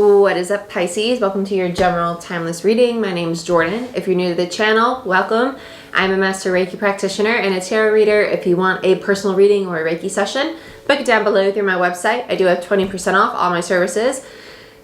What is up, Pisces? Welcome to your general timeless reading. My name is Jordyn. If you're new to the channel, welcome. I'm a master Reiki practitioner and a tarot reader. If you want a personal reading or a Reiki session, book it down below through my website. I do have 20% off all my services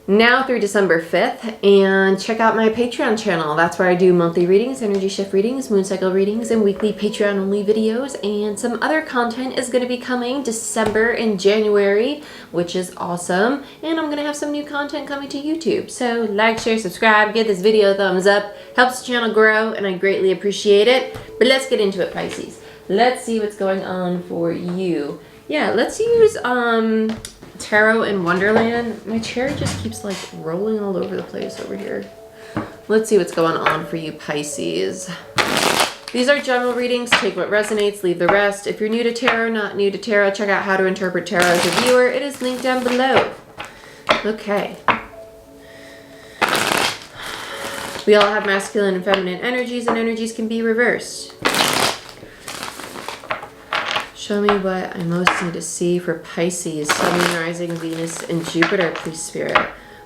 now through December 5th, and check out my Patreon channel. That's where I do monthly readings, energy shift readings, moon cycle readings, and weekly Patreon only videos, and some other content is going to be coming December and January, which is awesome. And I'm going to have some new content coming to YouTube. So like, share, subscribe, give this video a thumbs up, helps the channel grow, and I greatly appreciate it. But let's get into it, Pisces. Let's see what's going on for you. Yeah, let's use Tarot in Wonderland. My chair just keeps like rolling all over the place over here. Let's see what's going on for you, Pisces. These are general readings. Take what resonates, leave the rest. If you're new to tarot, not new to tarot, check out How to Interpret Tarot as a Viewer. It is linked down below. Okay. We all have masculine and feminine energies, and energies can be reversed. Show me what I most need to see for Pisces, Sun, Moon, Rising, Venus, and Jupiter, please, Spirit.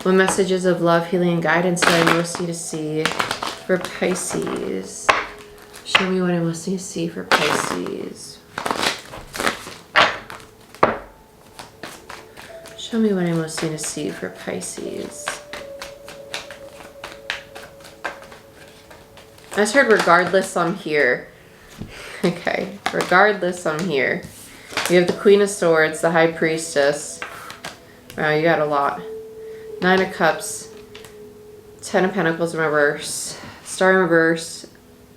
What messages of love, healing, and guidance do I most need to see for Pisces? Show me what I most need to see for Pisces. Show me what I most need to see for Pisces. I just heard regardless, I'm here. Okay, regardless, I'm here. You have the Queen of Swords, the High Priestess. Wow, you got a lot. Nine of Cups, Ten of Pentacles in reverse, Star in reverse,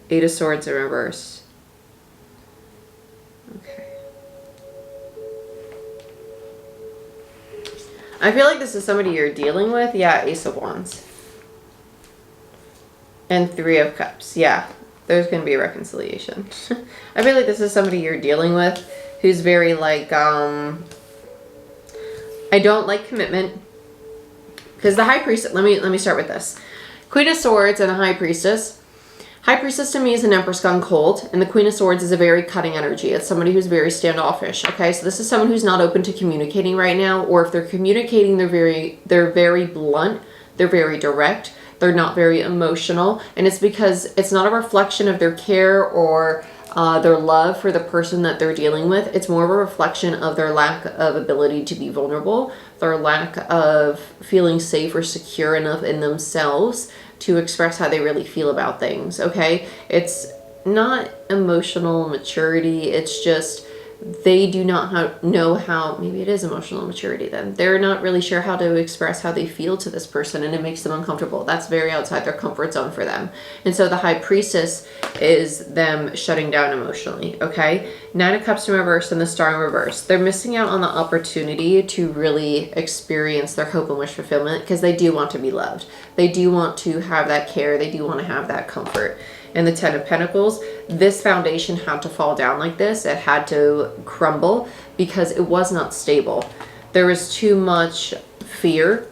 Eight of Swords in reverse. Okay. I feel like this is somebody you're dealing with. Yeah, Ace of Wands. And Three of Cups. Yeah. There's going to be a reconciliation. I feel like this is somebody you're dealing with who's very like, I don't like commitment. Because the High Priestess, let me start with this. Queen of Swords and the High Priestess. High Priestess to me is an Empress gone cold, and the Queen of Swords is a very cutting energy. It's somebody who's very standoffish. Okay, so this is someone who's not open to communicating right now, or if they're communicating, they're very blunt, they're very direct. They're not very emotional, and it's because it's not a reflection of their care or their love for the person that they're dealing with. It's more of a reflection of their lack of ability to be vulnerable, their lack of feeling safe or secure enough in themselves to express how they really feel about things, okay? It's not emotional maturity, it's just they do not know how, maybe it is emotional maturity then. They're not really sure how to express how they feel to this person, and it makes them uncomfortable. That's very outside their comfort zone for them. And so the High Priestess is them shutting down emotionally, okay? Nine of Cups in reverse and the Star in reverse. They're missing out on the opportunity to really experience their hope and wish fulfillment because they do want to be loved. They do want to have that care. They do want to have that comfort. And the Ten of Pentacles, this foundation had to fall down like this. It had to crumble because it was not stable. There was too much fear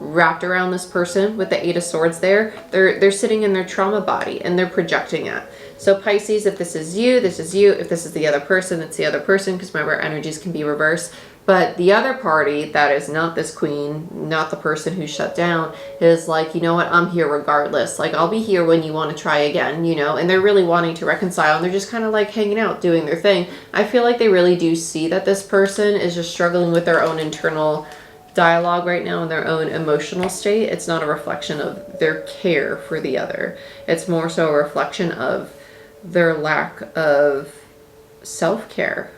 wrapped around this person with the Eight of Swords there. They're sitting in their trauma body and they're projecting it. So Pisces, if this is you, this is you. If this is the other person, it's the other person, because remember, energies can be reversed. But the other party that is not this queen, not the person who shut down, is like, you know what, I'm here regardless. Like, I'll be here when you want to try again, you know, and they're really wanting to reconcile, and they're just kind of like hanging out, doing their thing. I feel like they really do see that this person is just struggling with their own internal dialogue right now in their own emotional state. It's not a reflection of their care for the other. It's more so a reflection of their lack of self-care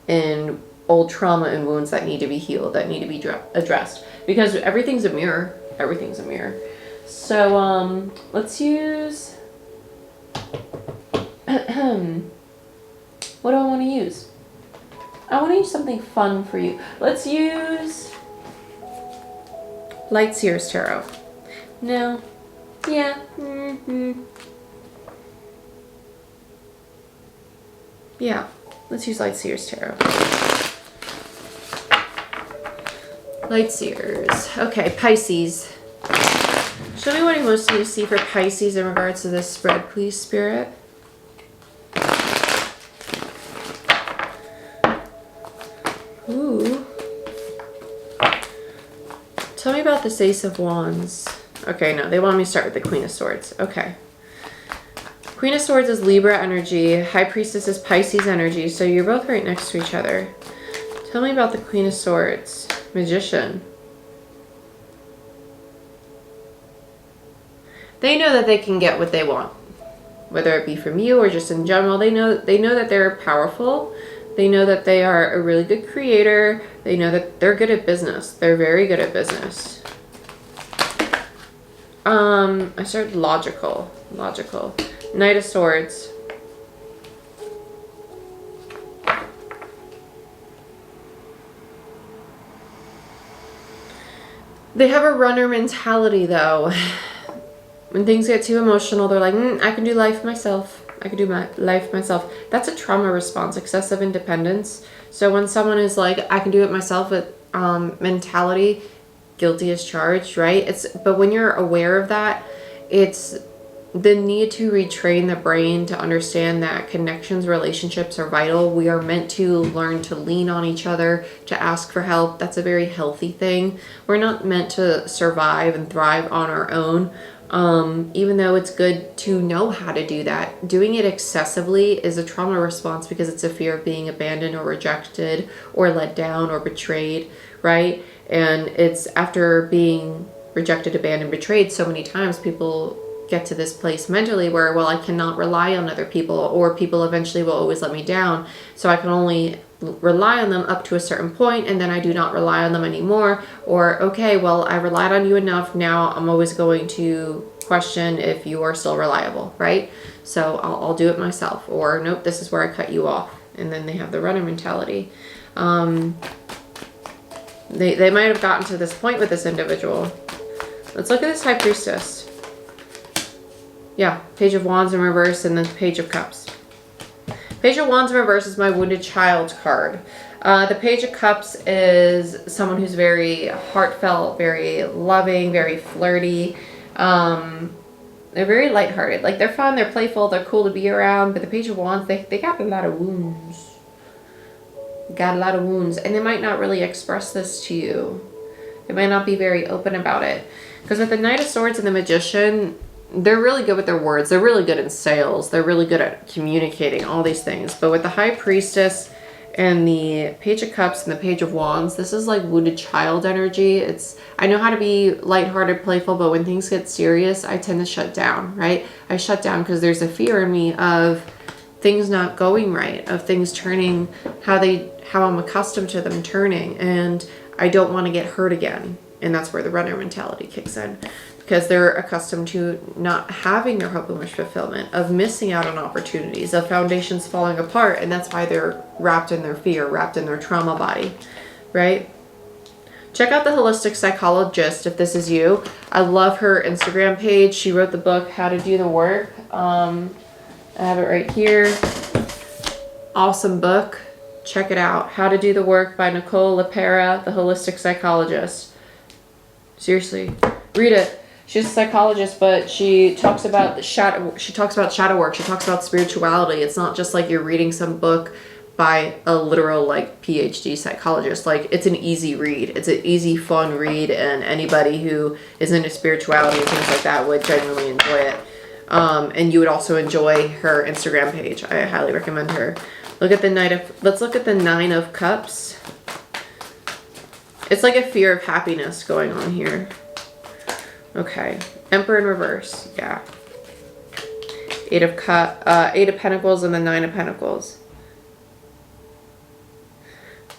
and old trauma and wounds that need to be healed, that need to be addressed, because everything's a mirror. Everything's a mirror. So let's use what do I want to use? I want to use something fun for you. Let's use Light Seers Tarot. No. Yeah. Yeah. Let's use Light Seers Tarot. Light Seers. Okay, Pisces. Show me what I most need to see for Pisces in regards to this spread, please, Spirit. Ooh. Tell me about this Ace of Wands. Okay, no, they want me to start with the Queen of Swords. Okay. Queen of Swords is Libra energy. High Priestess is Pisces energy. So you're both right next to each other. Tell me about the Queen of Swords. Magician. They know that they can get what they want. Whether it be from you or just in general. They know that they're powerful. They know that they are a really good creator. They know that they're good at business. They're very good at business. I started logical. Knight of Swords. They have a runner mentality though. When things get too emotional, they're like, I can do life myself. I can do my life myself. That's a trauma response, excessive independence. So when someone is like, I can do it myself with mentality, guilty as charged, right? But when you're aware of that, it's the need to retrain the brain to understand that connections, relationships are vital. We are meant to learn to lean on each other, to ask for help. That's a very healthy thing. We're not meant to survive and thrive on our own. Even though it's good to know how to do that, doing it excessively is a trauma response because it's a fear of being abandoned or rejected or let down or betrayed, right? And it's after being rejected, abandoned, betrayed so many times, people get to this place mentally where, well, I cannot rely on other people, or people eventually will always let me down. So I can only rely on them up to a certain point, and then I do not rely on them anymore. Or, okay, well, I relied on you enough. Now I'm always going to question if you are still reliable, right? So I'll do it myself. Or, nope, this is where I cut you off. And then they have the runner mentality. They might have gotten to this point with this individual. Let's look at this High Priestess. Yeah, Page of Wands in reverse and then Page of Cups. Page of Wands in reverse is my wounded child card. The Page of Cups is someone who's very heartfelt, very loving, very flirty. They're very lighthearted. Like, they're fun, they're playful, they're cool to be around. But the Page of Wands, they got a lot of wounds. And they might not really express this to you. They might not be very open about it. Because with the Knight of Swords and the Magician, they're really good with their words. They're really good in sales. They're really good at communicating, all these things. But with the High Priestess and the Page of Cups and the Page of Wands, this is like wounded child energy. I know how to be lighthearted, playful, but when things get serious, I tend to shut down, right? I shut down because there's a fear in me of things not going right, of things turning how I'm accustomed to them turning, and I don't want to get hurt again. And that's where the runner mentality kicks in. Because they're accustomed to not having their hope and wish fulfillment, of missing out on opportunities, of foundations falling apart, and that's why they're wrapped in their fear, wrapped in their trauma body, right? Check out the Holistic Psychologist if this is you. I love her Instagram page. She wrote the book, How to Do the Work. I have it right here. Awesome book. Check it out. How to Do the Work by Nicole LaPera, the Holistic Psychologist. Seriously, read it. She's a psychologist, but she talks about shadow work. She talks about spirituality. It's not just like you're reading some book by a literal like PhD psychologist. Like, it's an easy read. It's an easy, fun read, and anybody who is into spirituality and things like that would genuinely enjoy it. And you would also enjoy her Instagram page. I highly recommend her. Let's look at the Nine of Cups. It's like a fear of happiness going on here. Okay, Emperor in reverse, yeah. Eight of Pentacles and the Nine of Pentacles.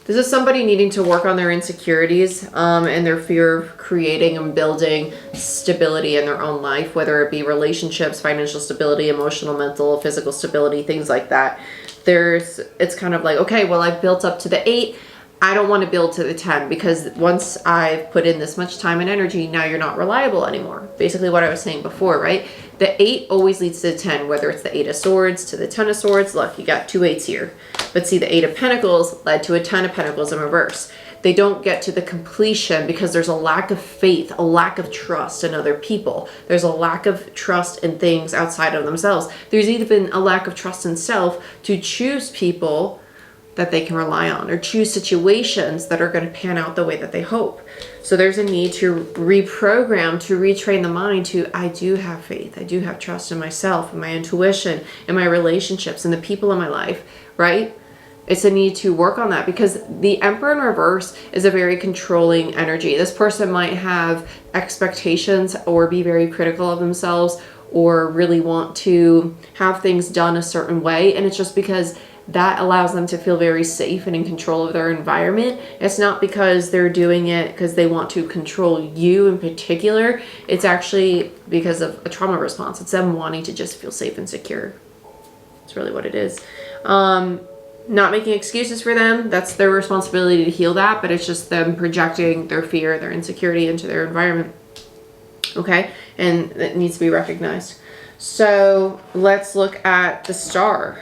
This is somebody needing to work on their insecurities and their fear of creating and building stability in their own life, whether it be relationships, financial stability, emotional, mental, physical stability, things like that. It's kind of like, okay, well, I've built up to the 8. I don't want to build to the 10 because once I've put in this much time and energy, now you're not reliable anymore. Basically what I was saying before, right? The 8 always leads to the 10, whether it's the 8 of Swords to the 10 of Swords. Look, you got 2 8s here. But see, the 8 of Pentacles led to a 10 of Pentacles in reverse. They don't get to the completion because there's a lack of faith, a lack of trust in other people. There's a lack of trust in things outside of themselves. There's even a lack of trust in self to choose people that they can rely on, or choose situations that are going to pan out the way that they hope. So there's a need to reprogram, to retrain the mind to, I do have faith, I do have trust in myself, in my intuition, in my relationships, in the people in my life, right? It's a need to work on that, because the Emperor in reverse is a very controlling energy. This person might have expectations or be very critical of themselves, or really want to have things done a certain way. And it's just because that allows them to feel very safe and in control of their environment. It's not because they're doing it because they want to control you in particular. It's actually because of a trauma response. It's them wanting to just feel safe and secure. That's really what it is. Not making excuses for them. That's their responsibility to heal that, but it's just them projecting their fear, their insecurity into their environment. Okay? And it needs to be recognized. So let's look at the star.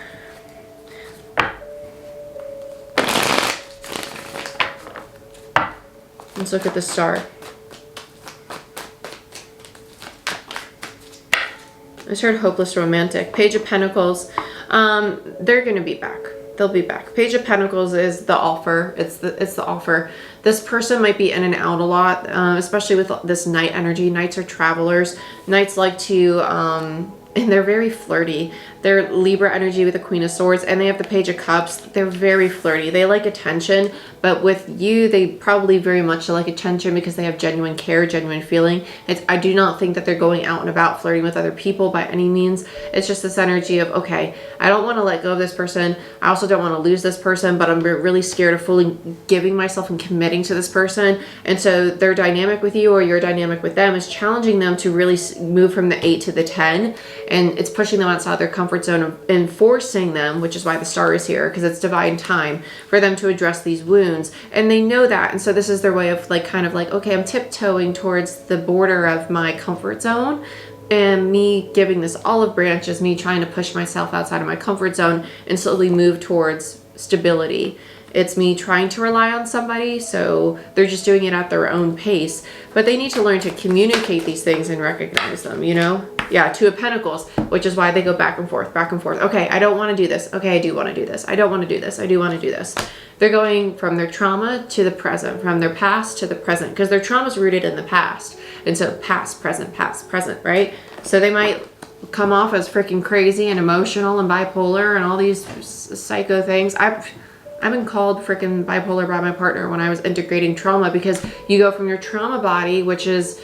Let's look at the star. I heard hopeless romantic. Page of Pentacles. They're going to be back. They'll be back. Page of Pentacles is the offer. It's the offer. This person might be in and out a lot, especially with this Knight energy. Knights are travelers. Knights like to, and they're very flirty. They're Libra energy with the Queen of Swords, and they have the Page of Cups. They're very flirty. They like attention, but with you, they probably very much like attention because they have genuine care, genuine feeling. I do not think that they're going out and about flirting with other people by any means. It's just this energy of, okay, I don't want to let go of this person. I also don't want to lose this person, but I'm really scared of fully giving myself and committing to this person. And so their dynamic with you, or your dynamic with them, is challenging them to really move from the 8 to the 10. And it's pushing them outside their comfort zone and forcing them, which is why the star is here, because it's divine time for them to address these wounds. And they know that. And so this is their way of kind of like, okay, I'm tiptoeing towards the border of my comfort zone, and me giving this olive branch is me trying to push myself outside of my comfort zone and slowly move towards stability. It's me trying to rely on somebody, so they're just doing it at their own pace. But they need to learn to communicate these things and recognize them, you know? Yeah, Two of Pentacles, which is why they go back and forth, back and forth. Okay, I don't want to do this. Okay, I do want to do this. I don't want to do this. I do want to do this. They're going from their trauma to the present, from their past to the present, because their trauma is rooted in the past. And so past, present, right? So they might come off as freaking crazy and emotional and bipolar and all these psycho things. I've been called freaking bipolar by my partner when I was integrating trauma, because you go from your trauma body, which is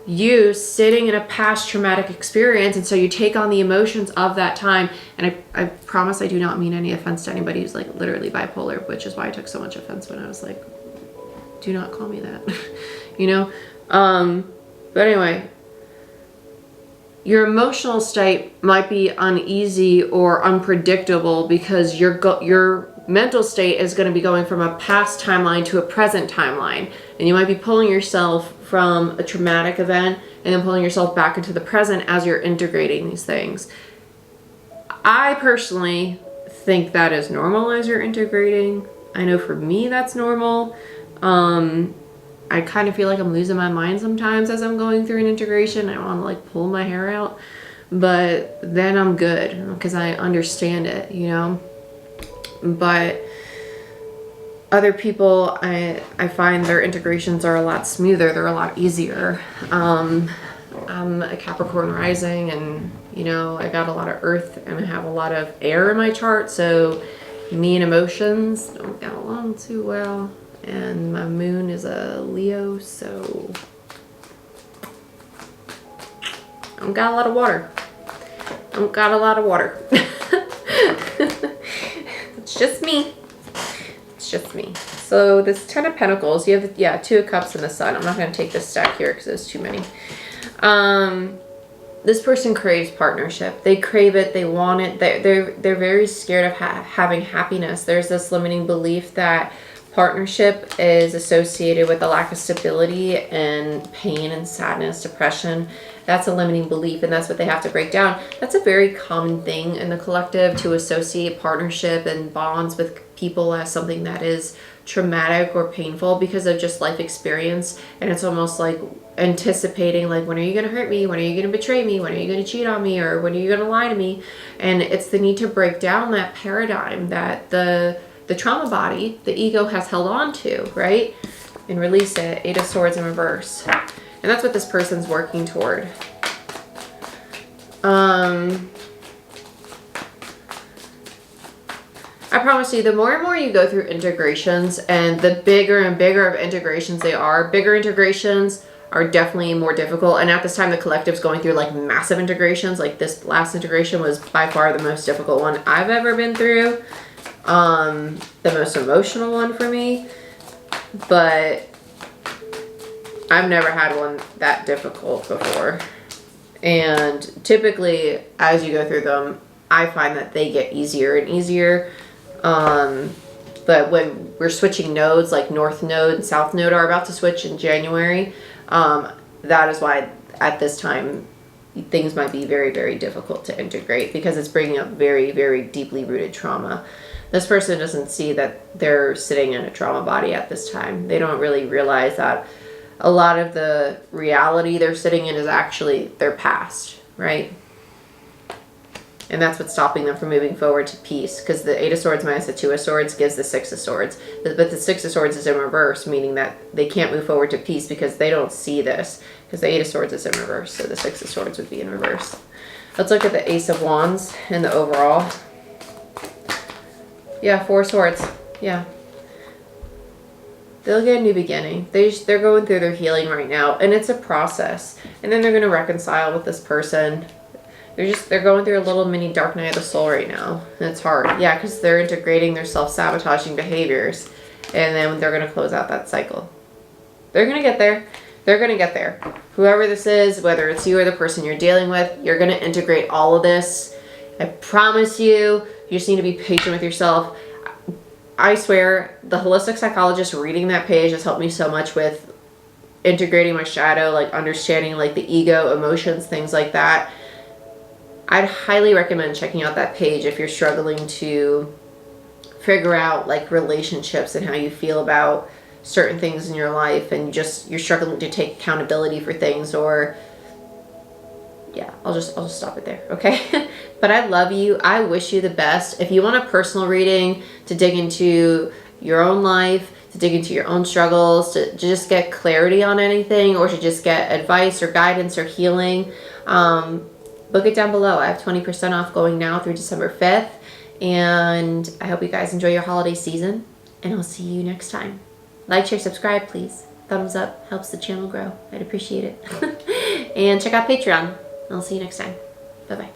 you sitting in a past traumatic experience, and so you take on the emotions of that time. And I promise I do not mean any offense to anybody who's like literally bipolar, which is why I took so much offense when I was like, do not call me that. You know? But anyway, your emotional state might be uneasy or unpredictable because your mental state is going to be going from a past timeline to a present timeline. And you might be pulling yourself from a traumatic event and then pulling yourself back into the present as you're integrating these things. I personally think that is normal as you're integrating. I know for me that's normal. I kind of feel like I'm losing my mind sometimes as I'm going through an integration. I want to like pull my hair out, but then I'm good because I understand it, you know? But other people, I find their integrations are a lot smoother. They're a lot easier. I'm a Capricorn rising, and you know, I got a lot of earth and I have a lot of air in my chart. So me and emotions don't get along too well. And my moon is a Leo, so I don't got a lot of water. It's just me. So this 10 of Pentacles, you have 2 of Cups and the Sun. I'm not going to take this stack here because there's too many. This person craves partnership. They crave it. They want it. They're very scared of having happiness. There's this limiting belief that partnership is associated with a lack of stability and pain and sadness, depression. That's a limiting belief, and that's what they have to break down. That's a very common thing in the collective, to associate partnership and bonds with people as something that is traumatic or painful because of just life experience. And it's almost like anticipating, like, when are you going to hurt me? When are you going to betray me? When are you going to cheat on me? Or when are you going to lie to me? And it's the need to break down that paradigm that the the trauma body the ego has held on to, right? And release it. 8 of Swords in reverse. And that's what this person's working toward. I promise you, the more and more you go through integrations, and the bigger and bigger of integrations they are, bigger integrations are definitely more difficult. And at this time, the collective's going through like massive integrations. Like this last integration was by far the most difficult one I've ever been through. The most emotional one for me. But I've never had one that difficult before. And typically, as you go through them, I find that they get easier and easier. But when we're switching nodes, like North Node and South Node are about to switch in January, that is why at this time things might be very, very difficult to integrate, because it's bringing up very, very deeply rooted trauma. This person doesn't see that they're sitting in a trauma body at this time. They don't really realize that a lot of the reality they're sitting in is actually their past, right? And that's what's stopping them from moving forward to peace, because the 8 of Swords minus the 2 of Swords gives the 6 of Swords. But the 6 of Swords is in reverse, meaning that they can't move forward to peace because they don't see this, because the 8 of Swords is in reverse, so the 6 of Swords would be in reverse. Let's look at the Ace of Wands and the overall. Yeah, 4 Swords. Yeah. They'll get a new beginning. They're going through their healing right now, and it's a process. And then they're going to reconcile with this person. They're going through a little mini dark night of the soul right now, and it's hard. Yeah, because they're integrating their self-sabotaging behaviors, and then they're going to close out that cycle. They're going to get there. They're going to get there. Whoever this is, whether it's you or the person you're dealing with, you're going to integrate all of this. I promise you. You just need to be patient with yourself. I swear, the holistic psychologist reading that page has helped me so much with integrating my shadow, like understanding like the ego, emotions, things like that. I'd highly recommend checking out that page if you're struggling to figure out like relationships and how you feel about certain things in your life, and you're struggling to take accountability for things, or yeah, I'll just stop it there, okay? But I love you. I wish you the best. If you want a personal reading to dig into your own life, to dig into your own struggles, to just get clarity on anything, or to just get advice or guidance or healing, book it down below. I have 20% off going now through December 5th. And I hope you guys enjoy your holiday season. And I'll see you next time. Like, share, subscribe, please. Thumbs up helps the channel grow. I'd appreciate it. And check out Patreon. I'll see you next time. Bye-bye.